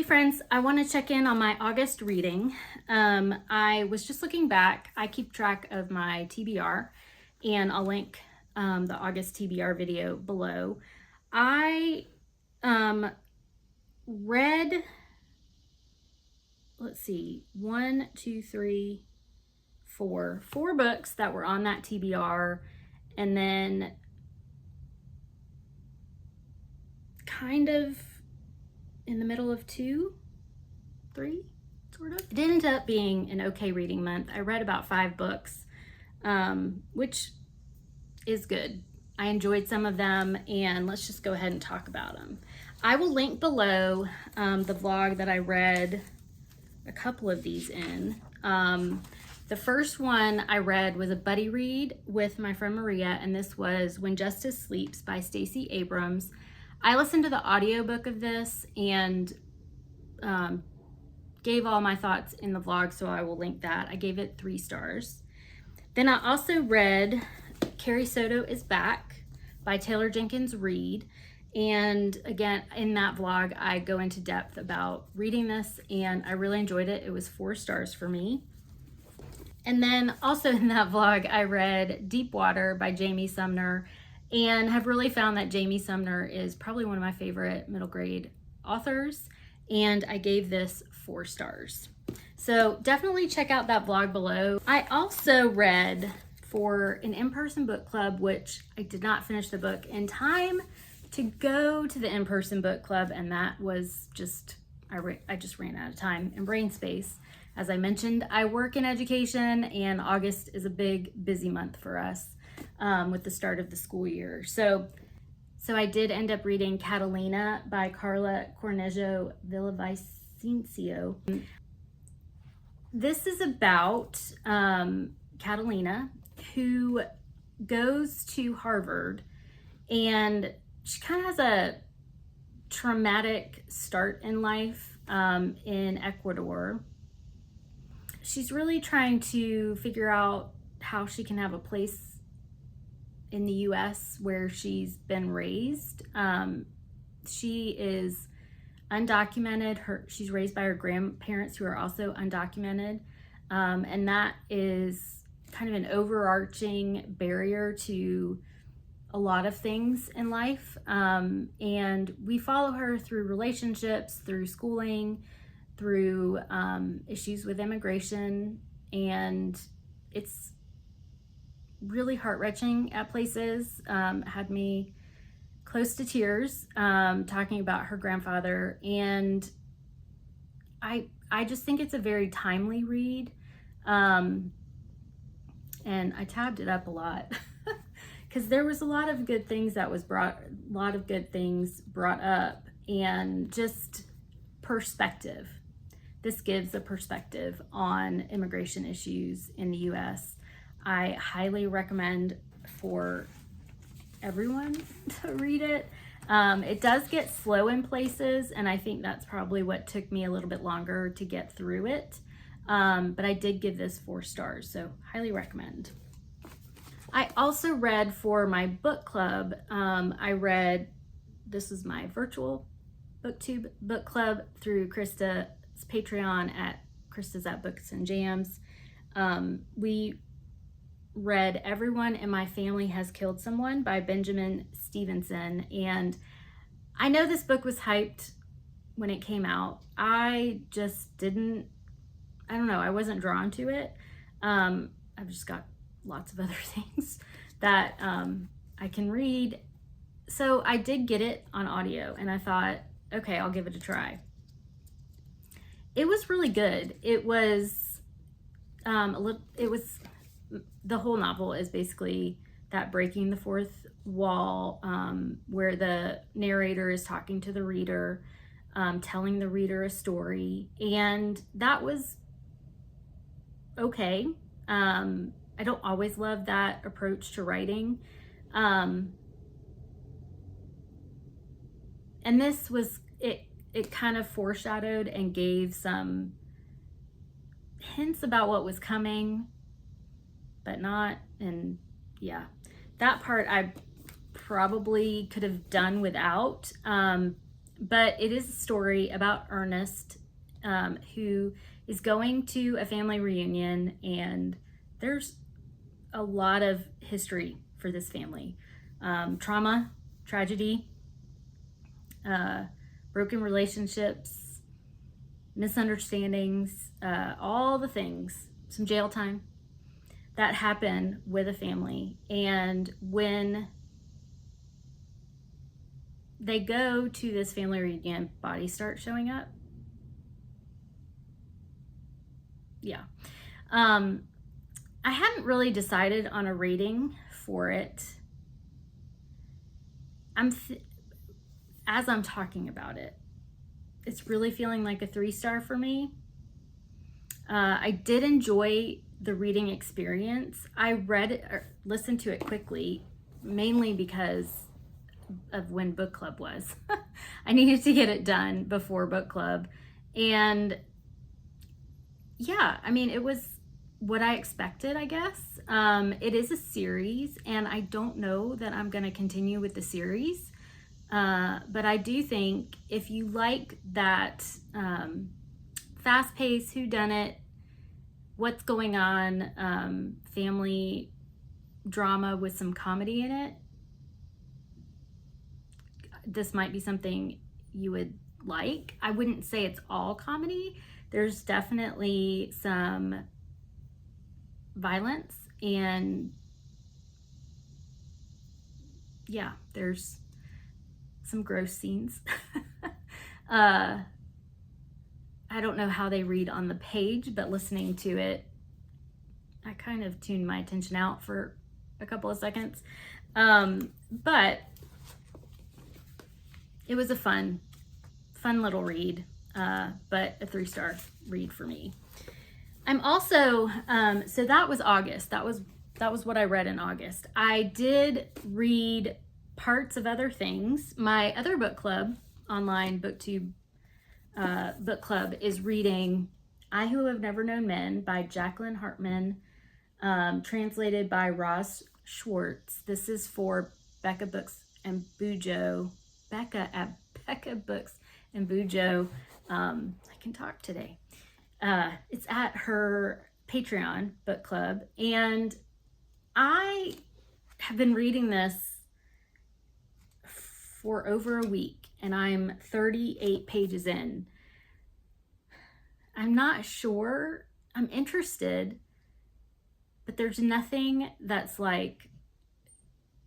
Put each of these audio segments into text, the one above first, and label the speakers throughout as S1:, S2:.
S1: friends, I want to check in on my August reading. I was just looking back. I keep track of my TBR, and I'll link the August TBR video below. I read, let's see, 4 books that were on that TBR, and then kind of in the middle of 3, sort of. It ended up being an okay reading month. I read about 5 books, which is good. I enjoyed some of them, and let's just go ahead and talk about them. I will link below the vlog that I read a couple of these in. The first one I read was a buddy read with my friend Maria, and this was When Justice Sleeps by Stacey Abrams. I listened to the audiobook of this and gave all my thoughts in the vlog, so I will link that. I gave it 3 stars. Then I also read Carrie Soto is Back by Taylor Jenkins Reid. And again, in that vlog, I go into depth about reading this, and I really enjoyed it. It was 4 stars for me. And then also in that vlog, I read Deep Water by Jamie Sumner, and have really found that Jamie Sumner is probably one of my favorite middle grade authors, and I gave this 4 stars. So definitely check out that vlog below. I also read for an in-person book club, which I did not finish the book in time to go to the in-person book club, and that was just, I just ran out of time and brain space. As I mentioned, I work in education, and August is a big, busy month for us. With the start of the school year. So I did end up reading Catalina by Carla Cornejo Villavicencio. This is about Catalina, who goes to Harvard, and she kind of has a traumatic start in life in Ecuador. She's really trying to figure out how she can have a place in the US where she's been raised. She is undocumented. She's raised by her grandparents who are also undocumented. And that is kind of an overarching barrier to a lot of things in life. And we follow her through relationships, through schooling, through issues with immigration, and it's really heart-wrenching at places. Had me close to tears talking about her grandfather, and I just think it's a very timely read, and I tabbed it up a lot because there was a lot of good things that was brought up, and just perspective. This gives a perspective on immigration issues in the US. I highly recommend for everyone to read it. It does get slow in places, and I think that's probably what took me a little bit longer to get through it. But I did give this 4 stars, so highly recommend. I also read for my book club. This is my virtual booktube book club through Krista's Patreon at Krista's at Books and Jams. We read Everyone in My Family Has Killed Someone by Benjamin Stevenson, and I know this book was hyped when it came out. I just don't know, I wasn't drawn to it. I've just got lots of other things that I can read. So I did get it on audio, and I thought, okay, I'll give it a try. It was really good. It was the whole novel is basically that breaking the fourth wall, where the narrator is talking to the reader, telling the reader a story, and that was okay. I don't always love that approach to writing, and this was it. It kind of foreshadowed and gave some hints about what was coming, but not. And yeah, that part I probably could have done without, But it is a story about Ernest, who is going to a family reunion, and there's a lot of history for this family. Trauma, tragedy, broken relationships, misunderstandings, all the things, some jail time that happen with a family. And when they go to this family reunion, bodies start showing up. Yeah. I hadn't really decided on a rating for it. As I'm talking about it, it's really feeling like a 3-star for me. I did enjoy the reading experience. I read it or listened to it quickly, mainly because of when book club was. I needed to get it done before book club. And yeah, I mean, it was what I expected, I guess. It is a series, and I don't know that I'm going to continue with the series. But I do think if you like that fast-paced, whodunit, what's going on, family drama with some comedy in it, this might be something you would like. I wouldn't say it's all comedy. There's definitely some violence, and yeah, there's some gross scenes. I don't know how they read on the page, but listening to it, I kind of tuned my attention out for a couple of seconds. But it was a fun little read, but a 3-star read for me. I'm also, so that was August. That was what I read in August. I did read parts of other things. My other book club, online booktube book club, is reading I Who Have Never Known Men by Jacqueline Hartman, translated by Ross Schwartz. This is for Becca Books and Bujo. Becca at Becca Books and Bujo. I can talk today. It's at her Patreon book club, and I have been reading this for over a week, and I'm 38 pages in. I'm not sure. I'm interested, but there's nothing that's like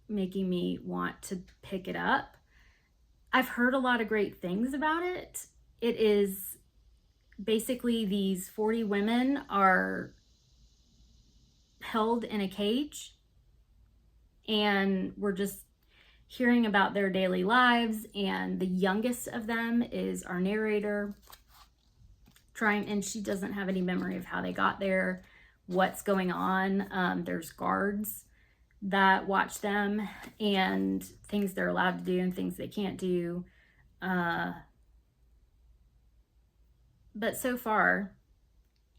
S1: making me want to pick it up. I've heard a lot of great things about it. It is basically these 40 women are held in a cage, and we're just hearing about their daily lives, and the youngest of them is our narrator, and she doesn't have any memory of how they got there, what's going on. There's guards that watch them, and things they're allowed to do and things they can't do. But so far,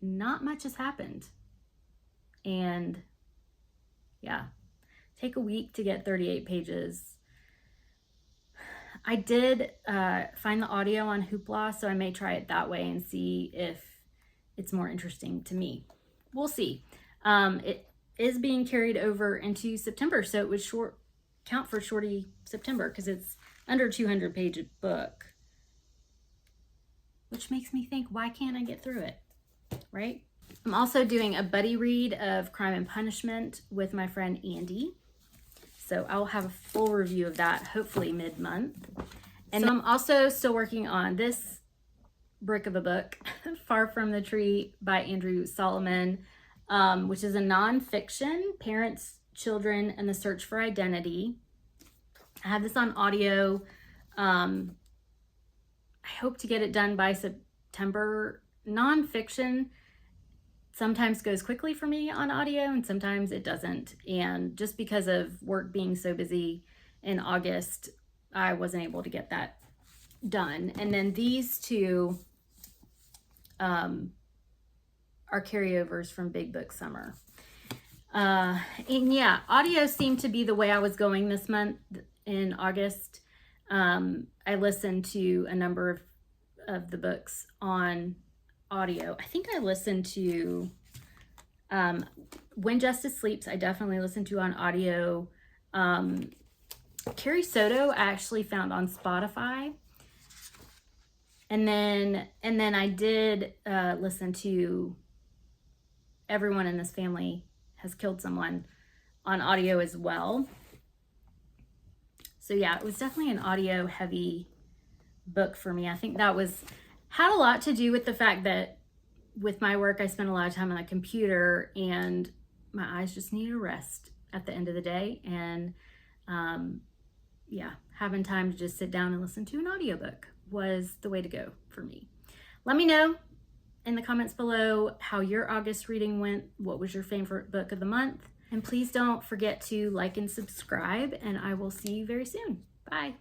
S1: not much has happened. And yeah, take a week to get 38 pages. I did find the audio on Hoopla, so I may try it that way and see if it's more interesting to me. We'll see. It is being carried over into September, so it would count for shorty September because it's under 200 page book, which makes me think, why can't I get through it, right? I'm also doing a buddy read of Crime and Punishment with my friend Andy. So I'll have a full review of that, hopefully mid-month. And I'm also still working on this brick of a book, Far From the Tree by Andrew Solomon, which is a nonfiction, Parents, Children, and the Search for Identity. I have this on audio. I hope to get it done by September. Nonfiction sometimes goes quickly for me on audio, and sometimes it doesn't. And just because of work being so busy in August, I wasn't able to get that done. And then these two are carryovers from Big Book Summer. And yeah, audio seemed to be the way I was going this month in August. I listened to a number of the books on audio. I think I listened to When Justice Sleeps, I definitely listened to on audio. Carrie Soto I actually found on Spotify. And then I did listen to Everyone in This Family Has Killed Someone on audio as well. So yeah, it was definitely an audio heavy book for me. I think that had a lot to do with the fact that with my work, I spend a lot of time on the computer and my eyes just need a rest at the end of the day. And yeah, having time to just sit down and listen to an audiobook was the way to go for me. Let me know in the comments below how your August reading went. What was your favorite book of the month? And please don't forget to like and subscribe, and I will see you very soon. Bye.